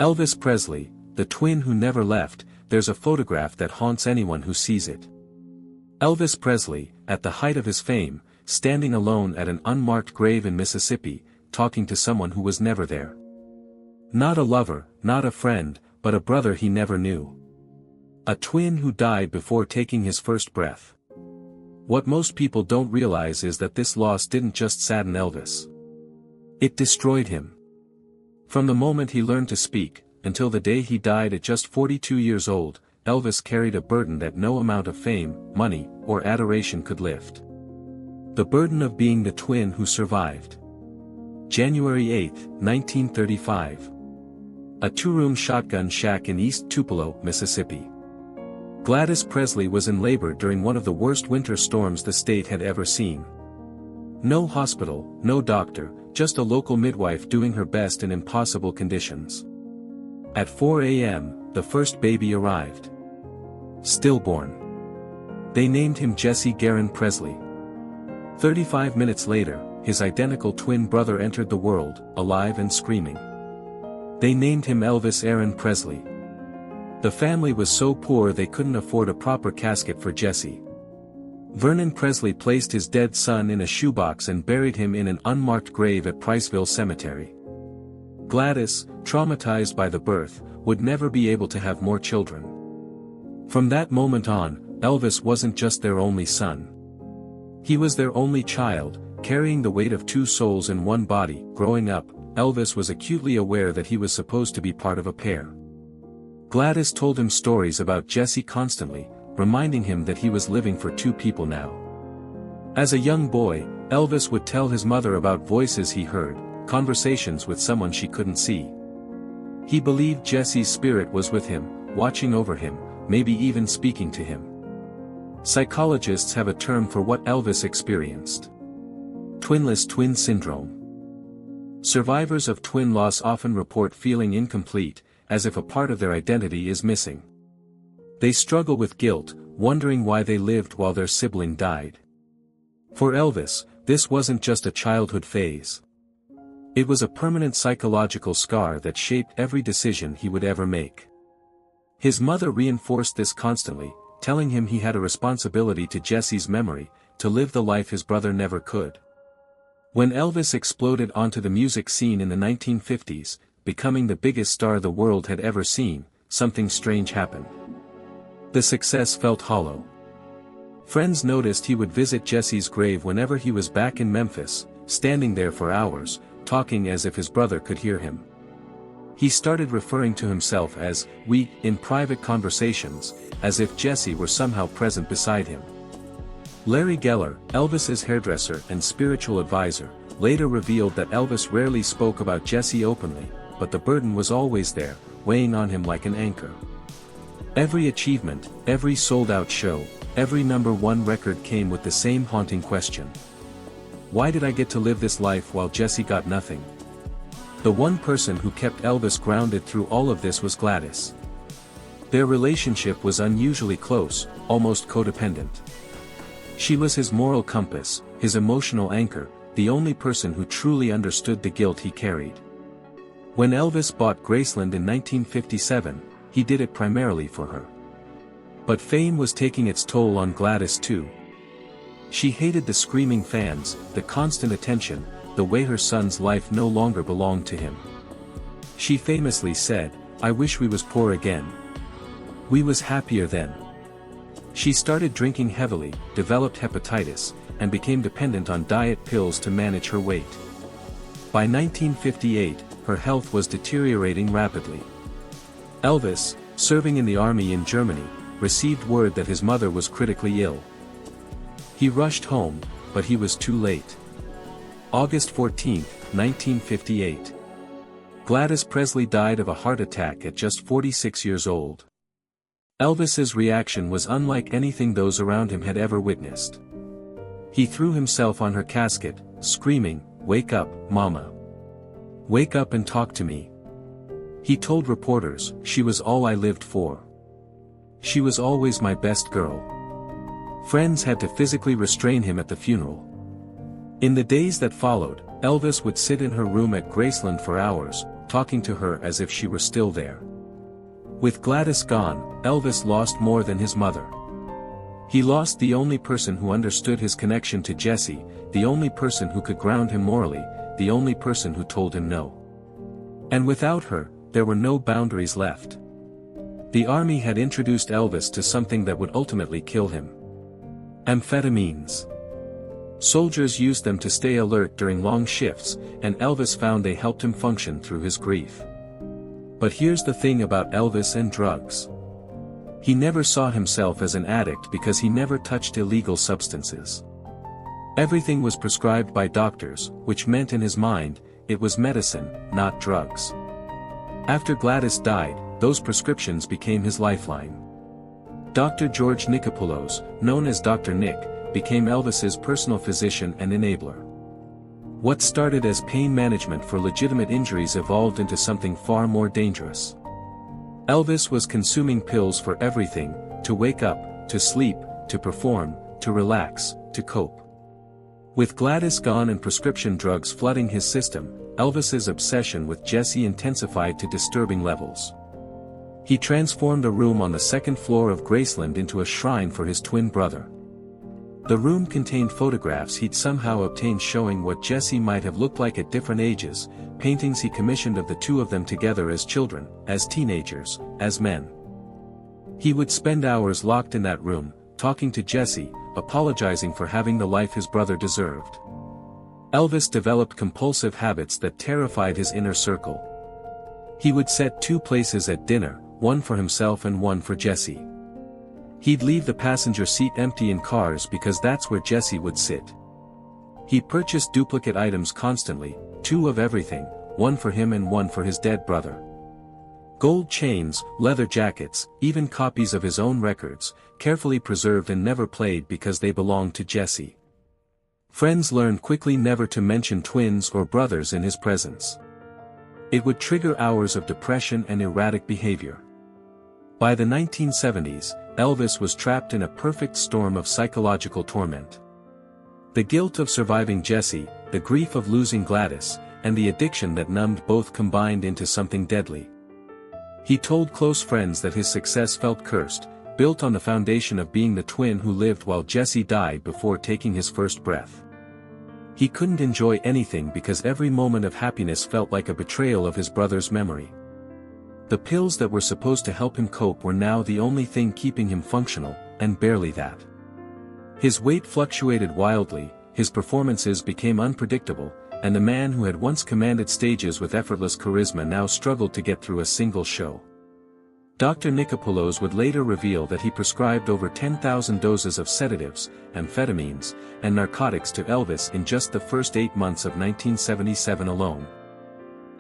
Elvis Presley, the twin who never left. There's a photograph that haunts anyone who sees it. Elvis Presley, at the height of his fame, standing alone at an unmarked grave in Mississippi, talking to someone who was never there. Not a lover, not a friend, but a brother he never knew. A twin who died before taking his first breath. What most people don't realize is that this loss didn't just sadden Elvis. It destroyed him. From the moment he learned to speak, until the day he died at just 42 years old, Elvis carried a burden that no amount of fame, money, or adoration could lift. The burden of being the twin who survived. January 8, 1935. A two-room shotgun shack in East Tupelo, Mississippi. Gladys Presley was in labor during one of the worst winter storms the state had ever seen. No hospital, no doctor, just a local midwife doing her best in impossible conditions. At 4 a.m., the first baby arrived. Stillborn. They named him Jesse Garon Presley. 35 minutes later, his identical twin brother entered the world, alive and screaming. They named him Elvis Aaron Presley. The family was so poor they couldn't afford a proper casket for Jesse. Vernon Presley placed his dead son in a shoebox and buried him in an unmarked grave at Priceville Cemetery. Gladys, traumatized by the birth, would never be able to have more children. From that moment on, Elvis wasn't just their only son. He was their only child, carrying the weight of two souls in one body. Growing up, Elvis was acutely aware that he was supposed to be part of a pair. Gladys told him stories about Jesse constantly, reminding him that he was living for two people now. As a young boy, Elvis would tell his mother about voices he heard, conversations with someone she couldn't see. He believed Jesse's spirit was with him, watching over him, maybe even speaking to him. Psychologists have a term for what Elvis experienced. Twinless twin syndrome. Survivors of twin loss often report feeling incomplete, as if a part of their identity is missing. They struggle with guilt, wondering why they lived while their sibling died. For Elvis, this wasn't just a childhood phase. It was a permanent psychological scar that shaped every decision he would ever make. His mother reinforced this constantly, telling him he had a responsibility to Jesse's memory, to live the life his brother never could. When Elvis exploded onto the music scene in the 1950s, becoming the biggest star the world had ever seen, something strange happened. The success felt hollow. Friends noticed he would visit Jesse's grave whenever he was back in Memphis, standing there for hours, talking as if his brother could hear him. He started referring to himself as "we" in private conversations, as if Jesse were somehow present beside him. Larry Geller, Elvis's hairdresser and spiritual advisor, later revealed that Elvis rarely spoke about Jesse openly, but the burden was always there, weighing on him like an anchor. Every achievement, every sold-out show, every #1 record came with the same haunting question. Why did I get to live this life while Jesse got nothing? The one person who kept Elvis grounded through all of this was Gladys. Their relationship was unusually close, almost codependent. She was his moral compass, his emotional anchor, the only person who truly understood the guilt he carried. When Elvis bought Graceland in 1957, he did it primarily for her. But fame was taking its toll on Gladys too. She hated the screaming fans, the constant attention, the way her son's life no longer belonged to him. She famously said, "I wish we was poor again. We was happier then." She started drinking heavily, developed hepatitis, and became dependent on diet pills to manage her weight. By 1958, her health was deteriorating rapidly. Elvis, serving in the army in Germany, received word that his mother was critically ill. He rushed home, but he was too late. August 14, 1958. Gladys Presley died of a heart attack at just 46 years old. Elvis's reaction was unlike anything those around him had ever witnessed. He threw himself on her casket, screaming, "Wake up, Mama. Wake up and talk to me." He told reporters, "She was all I lived for. She was always my best girl." Friends had to physically restrain him at the funeral. In the days that followed, Elvis would sit in her room at Graceland for hours, talking to her as if she were still there. With Gladys gone, Elvis lost more than his mother. He lost the only person who understood his connection to Jesse, the only person who could ground him morally, the only person who told him no. And without her, there were no boundaries left. The army had introduced Elvis to something that would ultimately kill him. Amphetamines. Soldiers used them to stay alert during long shifts, and Elvis found they helped him function through his grief. But here's the thing about Elvis and drugs. He never saw himself as an addict because he never touched illegal substances. Everything was prescribed by doctors, which meant in his mind, it was medicine, not drugs. After Gladys died, those prescriptions became his lifeline. Dr. George Nichopoulos, known as Dr. Nick, became Elvis's personal physician and enabler. What started as pain management for legitimate injuries evolved into something far more dangerous. Elvis was consuming pills for everything: to wake up, to sleep, to perform, to relax, to cope. With Gladys gone and prescription drugs flooding his system, Elvis's obsession with Jesse intensified to disturbing levels. He transformed a room on the second floor of Graceland into a shrine for his twin brother. The room contained photographs he'd somehow obtained showing what Jesse might have looked like at different ages, paintings he commissioned of the two of them together as children, as teenagers, as men. He would spend hours locked in that room, talking to Jesse, apologizing for having the life his brother deserved. Elvis developed compulsive habits that terrified his inner circle. He would set two places at dinner, one for himself and one for Jesse. He'd leave the passenger seat empty in cars because that's where Jesse would sit. He purchased duplicate items constantly, two of everything, one for him and one for his dead brother. Gold chains, leather jackets, even copies of his own records, carefully preserved and never played because they belonged to Jesse. Friends learned quickly never to mention twins or brothers in his presence. It would trigger hours of depression and erratic behavior. By the 1970s, Elvis was trapped in a perfect storm of psychological torment. The guilt of surviving Jesse, the grief of losing Gladys, and the addiction that numbed both combined into something deadly. He told close friends that his success felt cursed, built on the foundation of being the twin who lived while Jesse died before taking his first breath. He couldn't enjoy anything because every moment of happiness felt like a betrayal of his brother's memory. The pills that were supposed to help him cope were now the only thing keeping him functional, and barely that. His weight fluctuated wildly, his performances became unpredictable, and the man who had once commanded stages with effortless charisma now struggled to get through a single show. Dr. Nichopoulos would later reveal that he prescribed over 10,000 doses of sedatives, amphetamines, and narcotics to Elvis in just the first 8 months of 1977 alone.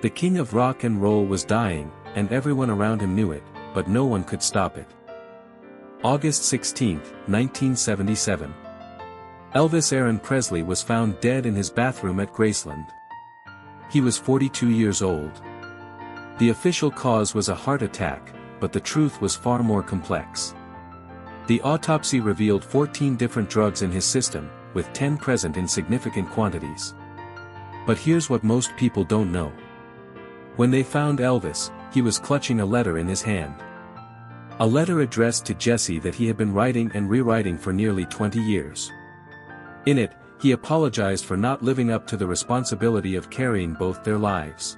The king of rock and roll was dying, and everyone around him knew it, but no one could stop it. August 16, 1977. Elvis Garon Presley was found dead in his bathroom at Graceland. He was 42 years old. The official cause was a heart attack, but the truth was far more complex. The autopsy revealed 14 different drugs in his system, with 10 present in significant quantities. But here's what most people don't know. When they found Elvis, he was clutching a letter in his hand. A letter addressed to Jesse that he had been writing and rewriting for nearly 20 years. In it, he apologized for not living up to the responsibility of carrying both their lives.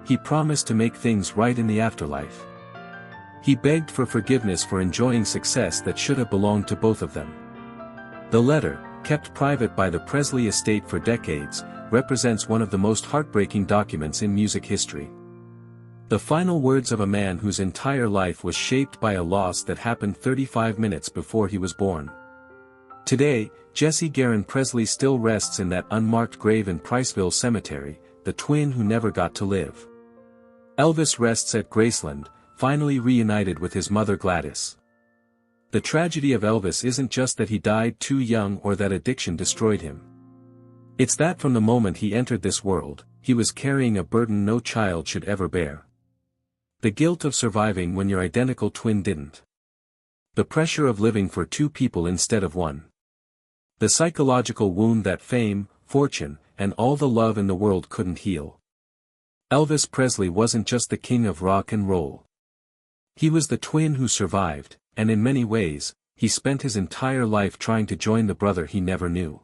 He promised to make things right in the afterlife. He begged for forgiveness for enjoying success that should have belonged to both of them. The letter, kept private by the Presley estate for decades, represents one of the most heartbreaking documents in music history. The final words of a man whose entire life was shaped by a loss that happened 35 minutes before he was born. Today, Jesse Garon Presley still rests in that unmarked grave in Priceville Cemetery, the twin who never got to live. Elvis rests at Graceland, finally reunited with his mother Gladys. The tragedy of Elvis isn't just that he died too young or that addiction destroyed him. It's that from the moment he entered this world, he was carrying a burden no child should ever bear. The guilt of surviving when your identical twin didn't. The pressure of living for two people instead of one. The psychological wound that fame, fortune, and all the love in the world couldn't heal. Elvis Presley wasn't just the king of rock and roll. He was the twin who survived, and in many ways, he spent his entire life trying to join the brother he never knew.